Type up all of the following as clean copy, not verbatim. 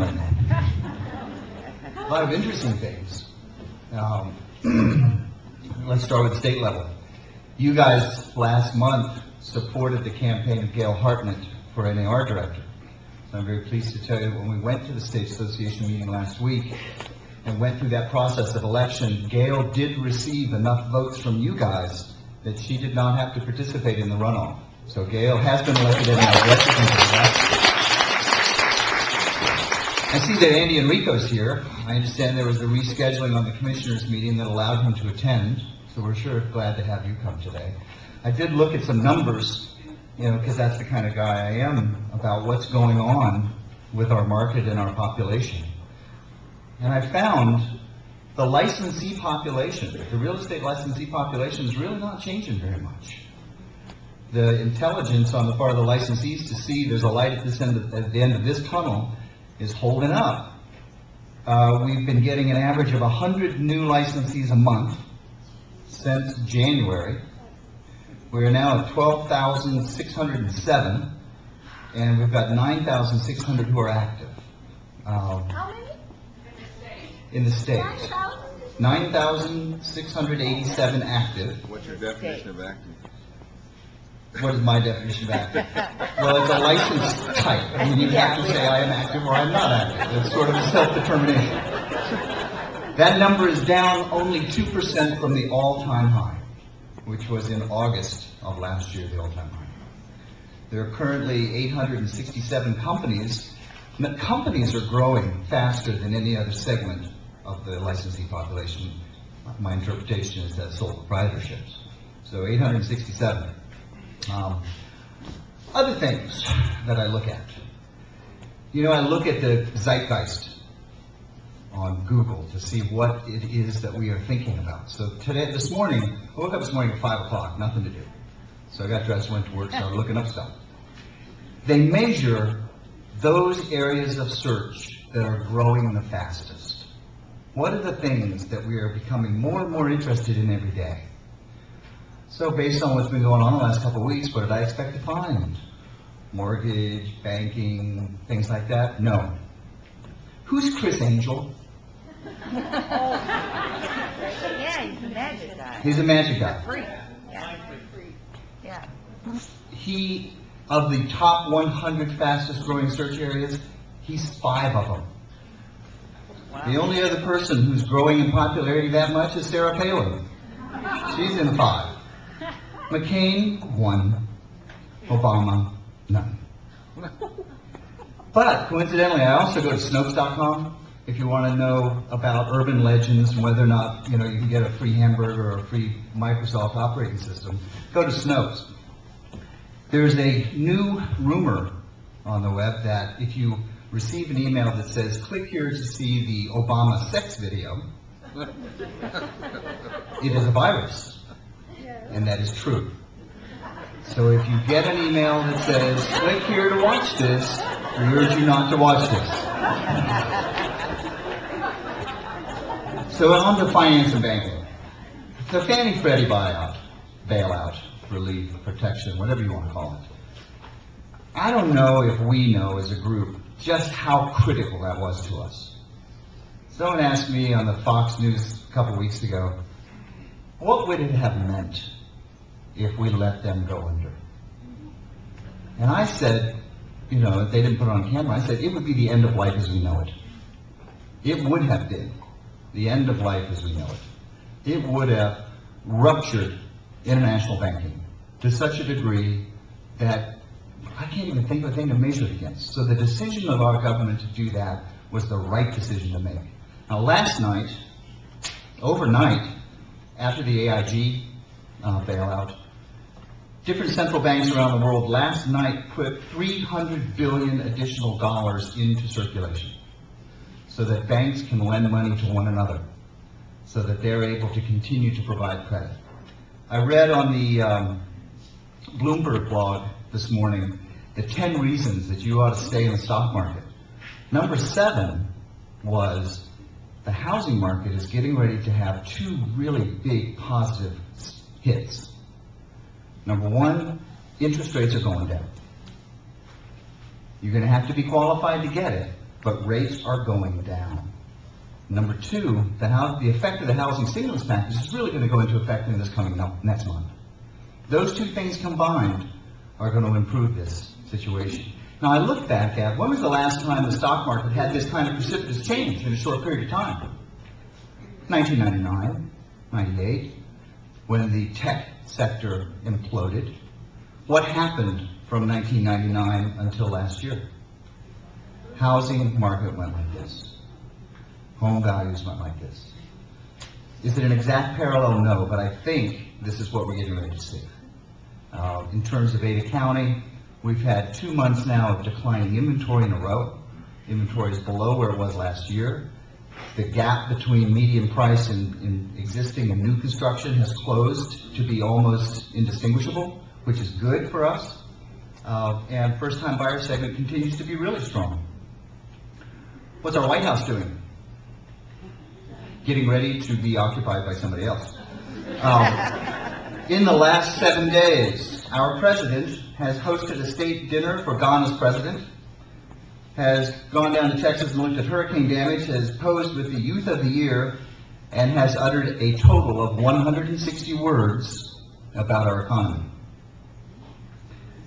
right now. A lot of interesting things. Let's start with the state level. You guys last month supported the campaign of Gail Hartnett for NAR director. So I'm very pleased to tell you when we went to the State Association meeting last week and went through that process of election, Gail did receive enough votes from you guys that she did not have to participate in the runoff. So Gail has been elected and now I see that Andy Enrico's here. I understand there was a rescheduling on the commissioners meeting that allowed him to attend, so we're sure glad to have you come today. I did look at some numbers, because that's the kind of guy I am, about what's going on with our market and our population. And I found the licensee population, the real estate licensee population, is really not changing very much. The intelligence on the part of the licensees to see there's a light at the end of this tunnel is holding up. We've been getting an average of 100 new licensees a month since January. We're now at 12,607, and we've got 9,600 who are active. How many? In the state. 9,687 active. What's your definition of active? What is my definition of active? Well, it's a license type. I mean, you have to say I am active or I'm not active. It's sort of a self-determination. That number is down only 2% from the all-time high, which was in August of last year, the all-time high. There are currently 867 companies. And the companies are growing faster than any other segment of the licensee population. My interpretation is that sole proprietorships. So 867. Other things that I look at. I look at the zeitgeist on Google to see what it is that we are thinking about. So this morning, I woke up this morning at 5 o'clock, nothing to do. So I got dressed, went to work, started looking up stuff. They measure those areas of search that are growing the fastest. What are the things that we are becoming more and more interested in every day? So based on what's been going on the last couple of weeks, what did I expect to find? Mortgage, banking, things like that? No. Who's Chris Angel? Yeah, he's a magic guy. He's a magic guy. Freak. Yeah. He, of the top 100 fastest growing search areas, he's 5 of them. Wow. The only other person who's growing in popularity that much is Sarah Palin. She's in 5. McCain, 1. Obama, none. But coincidentally, I also go to Snopes.com if you want to know about urban legends and whether or not you can get a free hamburger or a free Microsoft operating system. Go to Snopes. There's a new rumor on the web that if you receive an email that says, click here to see the Obama sex video, it is a virus. And that is true. So if you get an email that says, click here to watch this, we urge you not to watch this. So on to finance and banking. The Fannie Freddie bailout, relief, protection, whatever you want to call it. I don't know if we know as a group just how critical that was to us. Someone asked me on the Fox News a couple weeks ago, what would it have meant if we let them go under? And I said, they didn't put it on camera, I said it would be the end of life as we know it. It would have been the end of life as we know it. It would have ruptured international banking to such a degree that I can't even think of a thing to measure it against. So the decision of our government to do that was the right decision to make. Now last night, overnight, after the AIG bailout, different central banks around the world last night put $300 billion additional dollars into circulation so that banks can lend money to one another, so that they're able to continue to provide credit. I read on the Bloomberg blog this morning the 10 reasons that you ought to stay in the stock market. Number 7 was the housing market is getting ready to have 2 really big positive hits. Number 1, interest rates are going down. You're going to have to be qualified to get it, but rates are going down. Number two, the effect of the housing stimulus package is really going to go into effect in this coming next month. Those two things combined are going to improve this situation. Now, I look back at, when was the last time the stock market had this kind of precipitous change in a short period of time? 1999, 98, when the tech sector imploded. What happened from 1999 until last year? Housing market went like this. Home values went like this. Is it an exact parallel? No, but I think this is what we're getting ready to see. In terms of Ada County, we've had 2 months now of declining inventory in a row. Inventory is below where it was last year. The gap between median price in existing and new construction has closed to be almost indistinguishable, which is good for us. And first-time buyer segment continues to be really strong. What's our White House doing? Getting ready to be occupied by somebody else. In the last 7 days, our president has hosted a state dinner for Ghana's president, has gone down to Texas and looked at hurricane damage, has posed with the Youth of the Year, and has uttered a total of 160 words about our economy.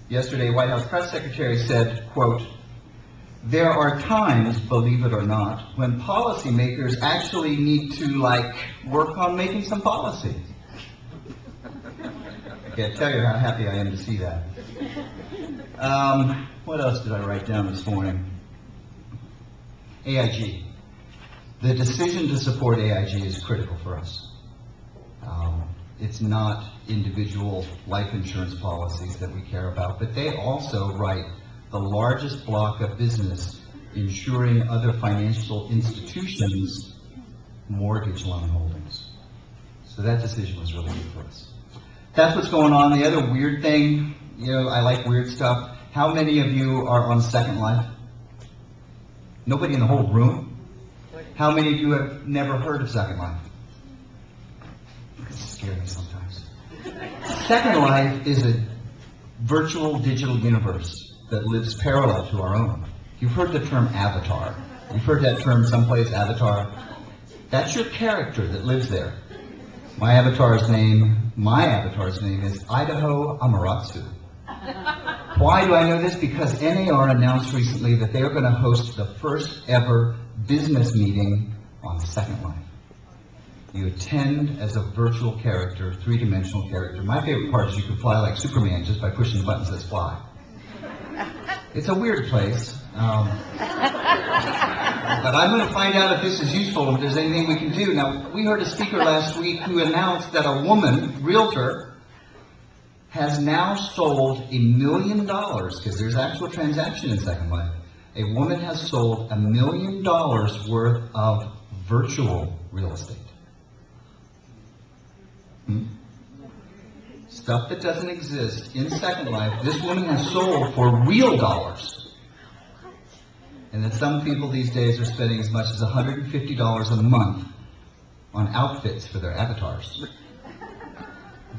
Yesterday, White House press secretary said, quote, "There are times, believe it or not, when policymakers actually need to, work on making some policy." I can't tell you how happy I am to see that. What else did I write down this morning? AIG. The decision to support AIG is critical for us. It's not individual life insurance policies that we care about, but they also write the largest block of business insuring other financial institutions' mortgage loan holdings. So that decision was really good for us. That's what's going on. The other weird thing, I like weird stuff. How many of you are on Second Life? Nobody in the whole room? How many of you have never heard of Second Life? It's scary sometimes. Second Life is a virtual digital universe that lives parallel to our own. You've heard the term avatar. You've heard that term someplace, avatar. That's your character that lives there. My avatar's name is Idaho Amaratsu. Why do I know this? Because NAR announced recently that they are going to host the first ever business meeting on Second Life. You attend as a virtual character, three-dimensional character. My favorite part is you can fly like Superman just by pushing the buttons that fly. It's a weird place. But I'm going to find out if this is useful, if there's anything we can do. Now, we heard a speaker last week who announced that a woman, realtor, has now sold $1 million, because there's actual transaction in Second Life. A woman has sold $1 million worth of virtual real estate. Stuff that doesn't exist in Second Life, this woman has sold for real dollars. And that some people these days are spending as much as $150 a month on outfits for their avatars.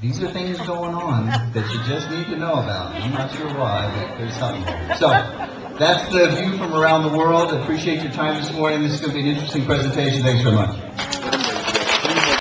These are things going on that you just need to know about. I'm not sure why, but there's something there. So, that's the view from around the world. I appreciate your time this morning. This is going to be an interesting presentation. Thanks very much.